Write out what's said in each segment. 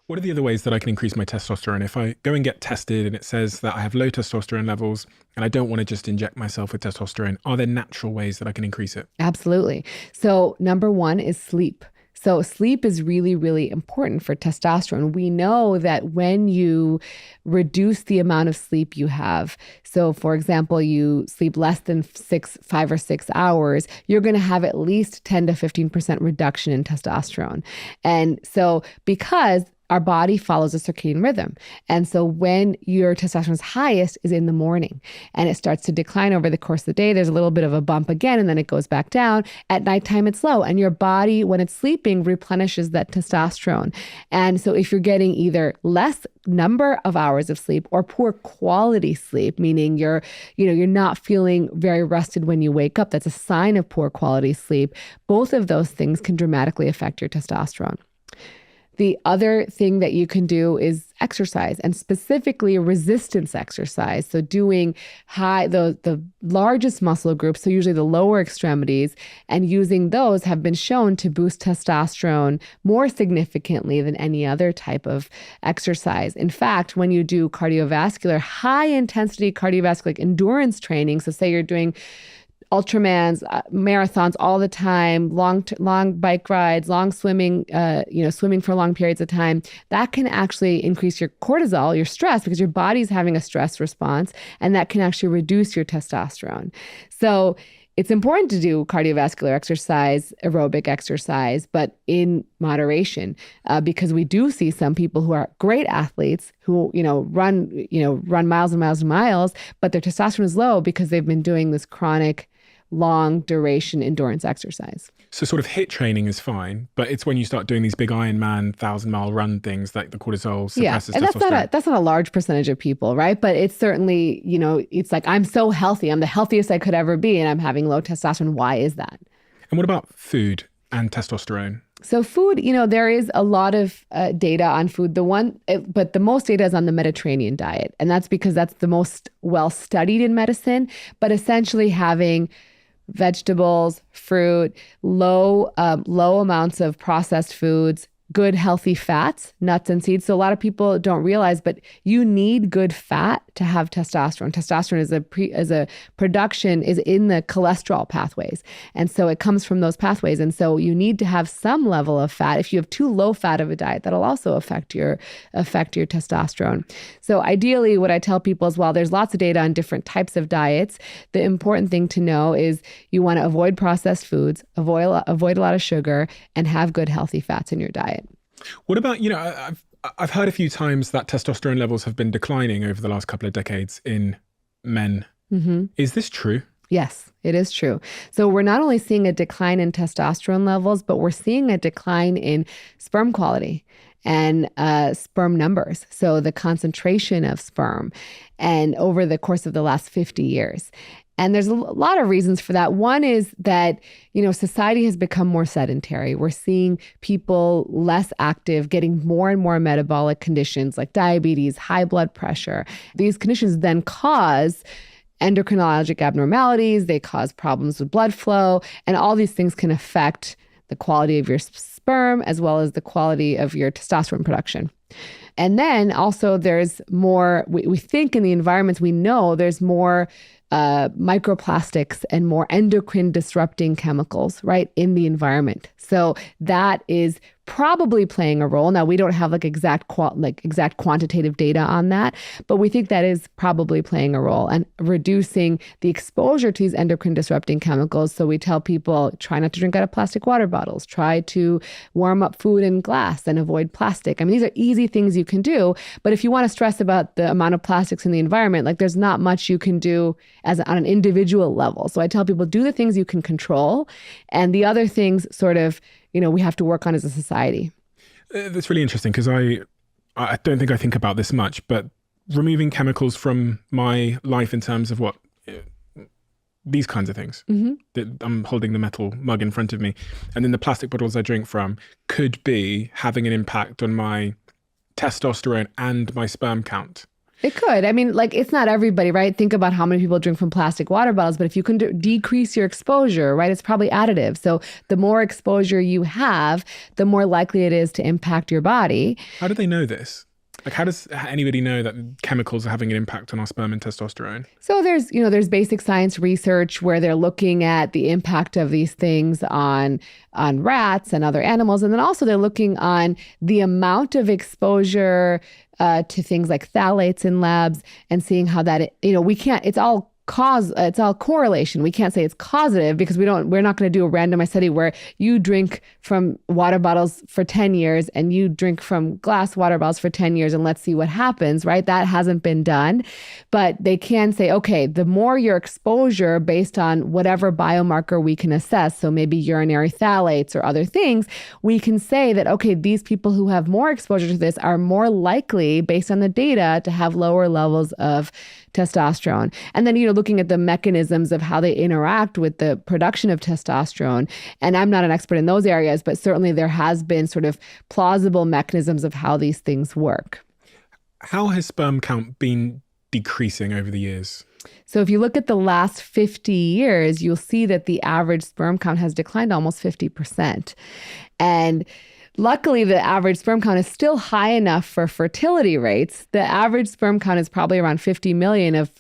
What are the other ways that I can increase my testosterone? If I go and get tested and it says that I have low testosterone levels and I don't want to just inject myself with testosterone, are there natural ways that I can increase it? Absolutely. So, number one is sleep. So, sleep is really, really important for testosterone. We know that when you reduce the amount of sleep you have, so for example, you sleep less than 5 or 6 hours, you're going to have at least 10 to 15% reduction in testosterone. And so, because our body follows a circadian rhythm. And so when your testosterone is highest is in the morning and it starts to decline over the course of the day. There's a little bit of a bump again, and then it goes back down. At nighttime, it's low. And your body, when it's sleeping, replenishes that testosterone. And so if you're getting either less number of hours of sleep or poor quality sleep, meaning you're not feeling very rested when you wake up, that's a sign of poor quality sleep. Both of those things can dramatically affect your testosterone. The other thing that you can do is exercise, and specifically resistance exercise. So doing the largest muscle groups, so usually the lower extremities, and using those have been shown to boost testosterone more significantly than any other type of exercise. In fact, when you do high intensity cardiovascular like endurance training, so say you're doing ultramans, marathons all the time, long bike rides, long swimming, swimming for long periods of time, that can actually increase your cortisol, your stress, because your body's having a stress response, and that can actually reduce your testosterone. So it's important to do cardiovascular exercise, aerobic exercise, but in moderation, because we do see some people who are great athletes who, run miles and miles and miles, but their testosterone is low because they've been doing this chronic long duration endurance exercise. So sort of HIIT training is fine, but it's when you start doing these big Ironman 1,000-mile run things that the cortisol suppresses and testosterone. That's not a large percentage of people, right? But it's certainly, it's like, I'm so healthy. I'm the healthiest I could ever be, and I'm having low testosterone. Why is that? And what about food and testosterone? So food, there is a lot of data on food. But the most data is on the Mediterranean diet. And that's because that's the most well studied in medicine. But essentially having vegetables, fruit, low amounts of processed foods, good healthy fats, nuts and seeds. So a lot of people don't realize, but you need good fat to have testosterone. Testosterone is in the cholesterol pathways. And so it comes from those pathways. And so you need to have some level of fat. If you have too low fat of a diet, that'll also affect your testosterone. So ideally, what I tell people is, while there's lots of data on different types of diets, the important thing to know is you want to avoid processed foods, avoid a lot of sugar, and have good healthy fats in your diet. What about, I've heard a few times that testosterone levels have been declining over the last couple of decades in men. Mm-hmm. Is this true? Yes, it is true. So we're not only seeing a decline in testosterone levels, but we're seeing a decline in sperm quality and sperm numbers. So the concentration of sperm, and over the course of the last 50 years. And there's a lot of reasons for that. One is that, society has become more sedentary. We're seeing people less active, getting more and more metabolic conditions like diabetes, high blood pressure. These conditions then cause endocrinologic abnormalities. They cause problems with blood flow, and all these things can affect the quality of your sperm as well as the quality of your testosterone production. And then also there's more, we think in the environments we know there's more microplastics and more endocrine disrupting chemicals, right, in the environment. So that is probably playing a role. Now, we don't have exact quantitative data on that, but we think that is probably playing a role and reducing the exposure to these endocrine disrupting chemicals. So we tell people, try not to drink out of plastic water bottles, try to warm up food in glass and avoid plastic. I mean, these are easy things you can do, but if you want to stress about the amount of plastics in the environment, there's not much you can do on an individual level. So I tell people, do the things you can control, and the other things sort of, we have to work on as a society. That's really interesting, because I don't think I think about this much, but removing chemicals from my life in terms of these kinds of things. Mm-hmm. I'm holding the metal mug in front of me, and then the plastic bottles I drink from could be having an impact on my testosterone and my sperm count. It could. I mean, like, it's not everybody, right? Think about how many people drink from plastic water bottles, but if you can decrease your exposure, right, it's probably additive. So the more exposure you have, the more likely it is to impact your body. How do they know this? Like, how does anybody know that chemicals are having an impact on our sperm and testosterone? So there's basic science research where they're looking at the impact of these things on rats and other animals. And then also they're looking on the amount of exposure to things like phthalates in labs and seeing how that, it's all correlation. We can't say it's causative because we're not going to do a randomized study where you drink from water bottles for 10 years and you drink from glass water bottles for 10 years and let's see what happens, right? That hasn't been done. But they can say, okay, the more your exposure based on whatever biomarker we can assess, so maybe urinary phthalates or other things, we can say that, okay, these people who have more exposure to this are more likely based on the data to have lower levels of testosterone. And then, looking at the mechanisms of how they interact with the production of testosterone. And I'm not an expert in those areas, but certainly there has been sort of plausible mechanisms of how these things work. How has sperm count been decreasing over the years? So if you look at the last 50 years, you'll see that the average sperm count has declined almost 50%. And luckily, the average sperm count is still high enough for fertility rates. The average sperm count is probably around 50 million of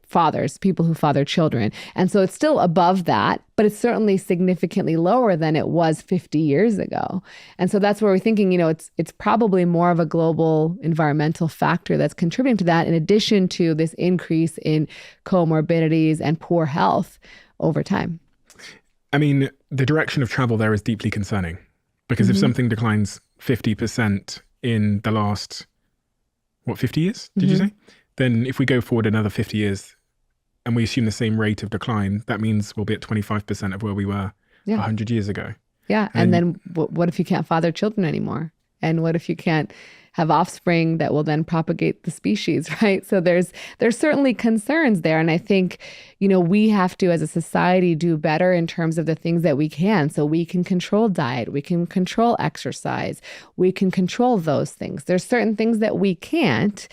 fathers, people who father children. And so it's still above that, but it's certainly significantly lower than it was 50 years ago. And so that's where we're thinking, it's probably more of a global environmental factor that's contributing to that, in addition to this increase in comorbidities and poor health over time. I mean, the direction of travel there is deeply concerning. Because if something declines 50% in the last, 50 years, did you say? Then if we go forward another 50 years and we assume the same rate of decline, that means we'll be at 25% of where we were 100 years ago. Yeah. And then what if you can't father children anymore? And what if you can't have offspring that will then propagate the species, right? So there's certainly concerns there. And I think, we have to, as a society, do better in terms of the things that we can. So we can control diet, we can control exercise, we can control those things. There's certain things that we can't,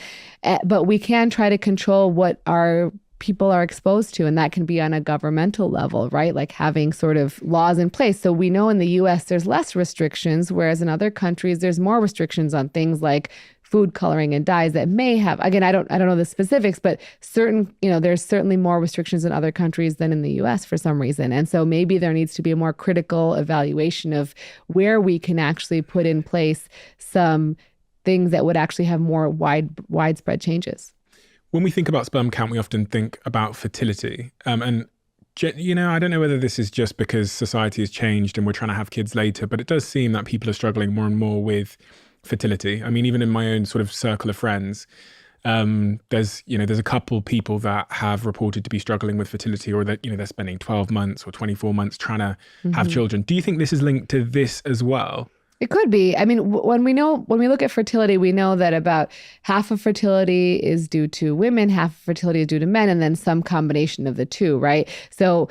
but we can try to control what our people are exposed to. And that can be on a governmental level, right? Like having sort of laws in place. So we know in the US, there's less restrictions, whereas in other countries, there's more restrictions on things like food coloring and dyes that may have, again, I don't know the specifics, but there's certainly more restrictions in other countries than in the US for some reason. And so maybe there needs to be a more critical evaluation of where we can actually put in place some things that would actually have more widespread changes. When we think about sperm count, we often think about fertility. I don't know whether this is just because society has changed and we're trying to have kids later, but it does seem that people are struggling more and more with fertility. I mean, even in my own sort of circle of friends, there's a couple people that have reported to be struggling with fertility, or that, they're spending 12 months or 24 months trying to have children. Do you think this is linked to this as well? It could be. I mean, when we look at fertility, we know that about half of fertility is due to women, half of fertility is due to men, and then some combination of the two, right? So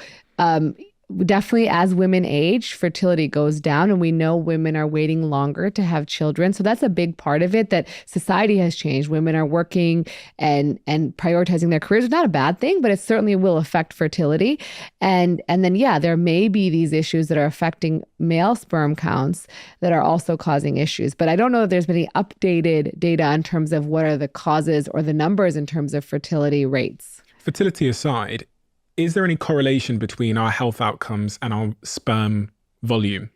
definitely as women age, fertility goes down, and we know women are waiting longer to have children. So that's a big part of it, that society has changed. Women are working and prioritizing their careers. It's not a bad thing, but it certainly will affect fertility. And then, there may be these issues that are affecting male sperm counts that are also causing issues. But I don't know if there's been any updated data in terms of what are the causes or the numbers in terms of fertility rates. Fertility aside, is there any correlation between our health outcomes and our sperm volume?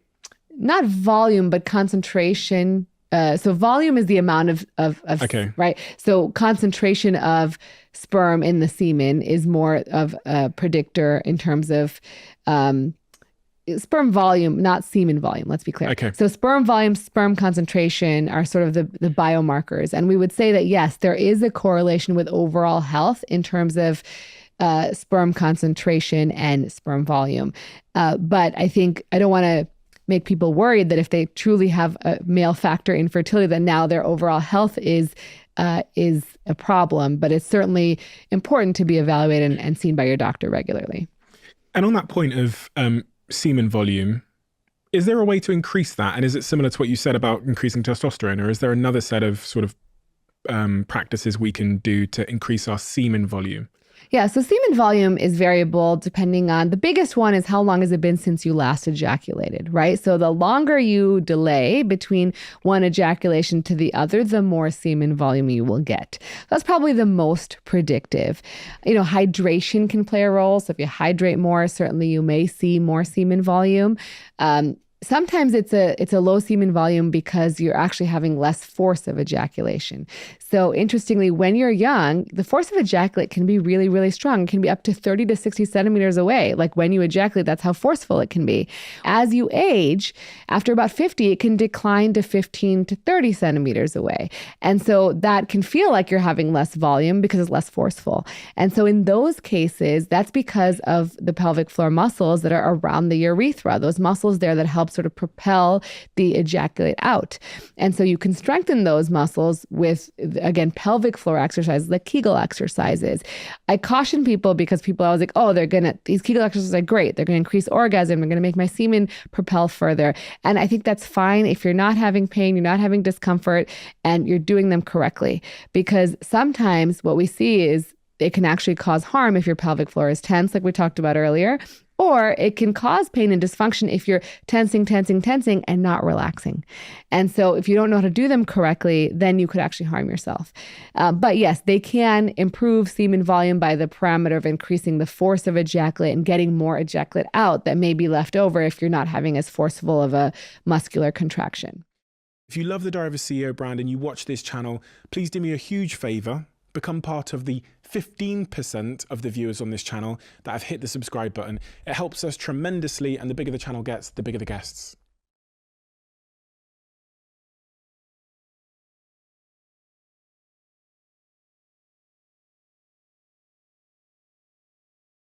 Not volume, but concentration. So volume is the amount of okay. Right? So concentration of sperm in the semen is more of a predictor in terms of sperm volume, not semen volume. Let's be clear. Okay. So sperm volume, sperm concentration are sort of the biomarkers. And we would say that, yes, there is a correlation with overall health in terms of sperm concentration and sperm volume. But I think I don't want to make people worried that if they truly have a male factor infertility, that now their overall health is a problem. But it's certainly important to be evaluated and seen by your doctor regularly. And on that point of semen volume, is there a way to increase that? And is it similar to what you said about increasing testosterone, or is there another set of sort of practices we can do to increase our semen volume? Yeah, so semen volume is variable depending on, the biggest one is how long has it been since you last ejaculated, right? So the longer you delay between one ejaculation to the other, the more semen volume you will get. That's probably the most predictive. Hydration can play a role. So if you hydrate more, certainly you may see more semen volume. Sometimes it's a low semen volume because you're actually having less force of ejaculation. So interestingly, when you're young, the force of ejaculate can be really, really strong. It can be up to 30 to 60 centimeters away. Like when you ejaculate, that's how forceful it can be. As you age, after about 50, it can decline to 15 to 30 centimeters away. And so that can feel like you're having less volume because it's less forceful. And so in those cases, that's because of the pelvic floor muscles that are around the urethra, those muscles there that help sort of propel the ejaculate out. And so you can strengthen those muscles with, again, pelvic floor exercises, like Kegel exercises. I caution people because people are always like, these Kegel exercises are great. They're going to increase orgasm. They're going to make my semen propel further. And I think that's fine if you're not having pain, you're not having discomfort, and you're doing them correctly. Because sometimes what we see is it can actually cause harm if your pelvic floor is tense, like we talked about earlier. Or it can cause pain and dysfunction if you're tensing, and not relaxing. And so if you don't know how to do them correctly, then you could actually harm yourself. But yes, they can improve semen volume by the parameter of increasing the force of ejaculate and getting more ejaculate out that may be left over if you're not having as forceful of a muscular contraction. If you love the Diary of a CEO brand and you watch this channel, please do me a huge favor. Become part of the 15% of the viewers on this channel that have hit the subscribe button. It helps us tremendously, and the bigger the channel gets, the bigger the guests.